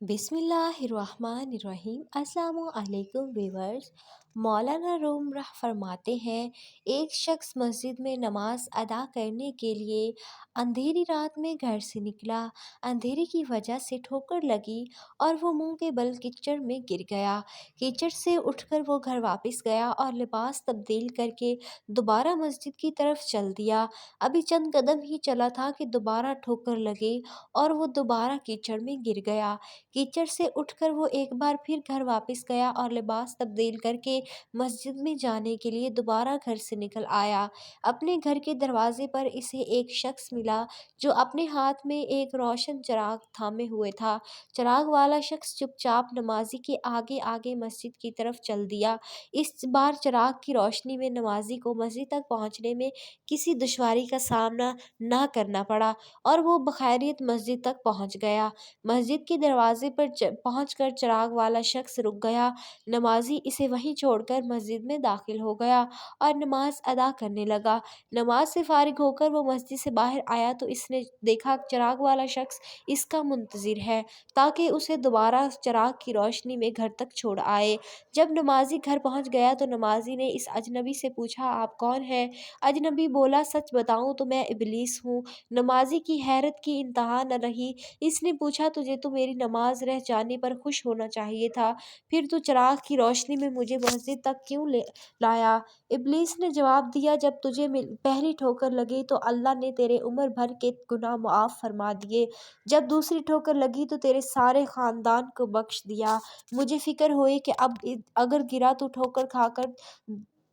बिस्मिल्लाहिर्रहमानिर्रहीम। अस्सलामुअलैकुम व्यूअर्स। मौलाना रूम फरमाते हैं, एक शख्स मस्जिद में नमाज अदा करने के लिए अंधेरी रात में घर से निकला। अंधेरे की वजह से ठोकर लगी और वो मुंह के बल कीचड़ में गिर गया। कीचड़ से उठकर वो घर वापस गया और लिबास तब्दील करके दोबारा मस्जिद की तरफ चल दिया। अभी चंद कदम ही चला था कि दोबारा ठोकर लगी और वो दोबारा कीचड़ में गिर गया। कीचड़ से उठकर वो एक बार फिर घर वापस गया और लिबास तब्दील करके मस्जिद में जाने के लिए दोबारा घर से निकल आया। अपने घर के दरवाजे पर इसे एक शख्स मिला जो अपने हाथ में एक रोशन चिराग थामे हुए था। चिराग वाला शख्स चुपचाप नमाजी के आगे आगे मस्जिद की तरफ चल दिया। इस बार चिराग की रोशनी में नमाजी को मस्जिद तक पहुंचने में किसी दुश्वारी का सामना ना करना पड़ा और वो बखैरियत मस्जिद तक पहुंच गया। मस्जिद के दरवाजे पर पहुंचकर चिराग वाला शख्स रुक गया। नमाजी इसे वहीं छोड़कर मस्जिद में दाखिल हो गया और नमाज अदा करने लगा। नमाज से फारिग होकर वो मस्जिद से बाहर आया तो इसने देखा चिराग वाला शख्स इसका मुंतजिर है ताकि उसे दोबारा चिराग की रोशनी में घर तक छोड़ आए। जब नमाजी घर पहुंच गया तो नमाजी ने इस अजनबी से पूछा, आप कौन हैं? अजनबी बोला, सच बताऊं तो मैं इबलीस हूँ। नमाजी की हैरत की इंतहा न रही। इसने पूछा, तुझे तो मेरी नमाज रह जाने पर खुश होना चाहिए था, फिर तू चिराग की रोशनी में मुझे मस्जिद तक क्यों ले लाया? इब्लीस ने जवाब दिया, जब तुझे पहली ठोकर लगी तो अल्लाह ने तेरे उम्र भर के गुनाह मुआफ फरमा दिए। जब दूसरी ठोकर लगी तो तेरे सारे खानदान को बख्श दिया। मुझे फिक्र हुई कि अब अगर गिरा तो ठोकर खाकर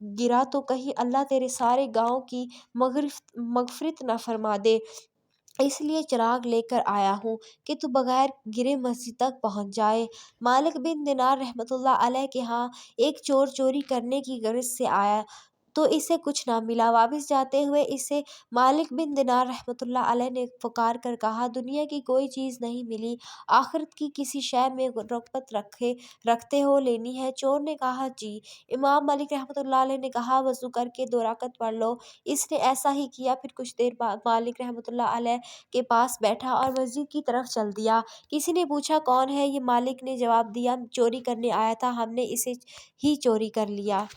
गिरा तो कहीं अल्लाह तेरे सारे गांव की मगफिरत न फरमा दे, इसलिए चिराग लेकर आया हूँ कि तू बगैर गिरे मस्जिद तक पहुँच जाए। मालिक बिन दिनार रहमतुल्लाह अलैह के यहाँ एक चोर चोरी करने की गर्ज से आया तो इसे कुछ ना मिला। वापस जाते हुए इसे मालिक बिन दिनार रहमतुल्लाह अलैह ने पुकार कर कहा, दुनिया की कोई चीज़ नहीं मिली, आखिरत की किसी शय में रग़बत रखते हो, लेनी है? चोर ने कहा, जी। इमाम मालिक रहमतुल्लाह अलैह ने कहा, वज़ू करके 2 रकात पढ़ लो। इसने ऐसा ही किया। फिर कुछ देर बाद मालिक रहमतुल्लाह अलैह के पास बैठा और मस्जिद की तरफ चल दिया। किसी ने पूछा, कौन है ये? मालिक ने जवाब दिया, चोरी करने आया था, हमने इसे ही चोरी कर लिया।